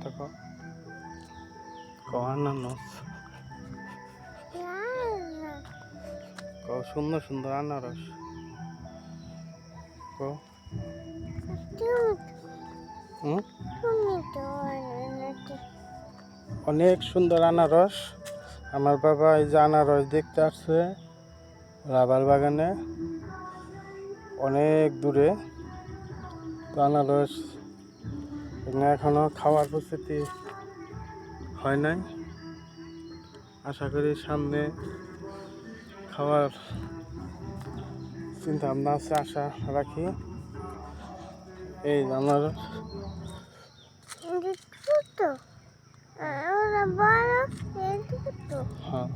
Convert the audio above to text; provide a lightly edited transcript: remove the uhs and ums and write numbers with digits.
দেখো আনারস সুন্দর সুন্দর আনারস অনেক সুন্দর আনারস। আমার বাবা এই যে আনারস দেখতে আসছে রাবার বাগানে অনেক দূরে। তো আনারস এখনো খাওয়ার প্রস্তুতি হয় নাই, আশা করি সামনে খাওয়ার চিন্তা ভাবনা আছে, আশা রাখি। এই আনারস হ্যাঁ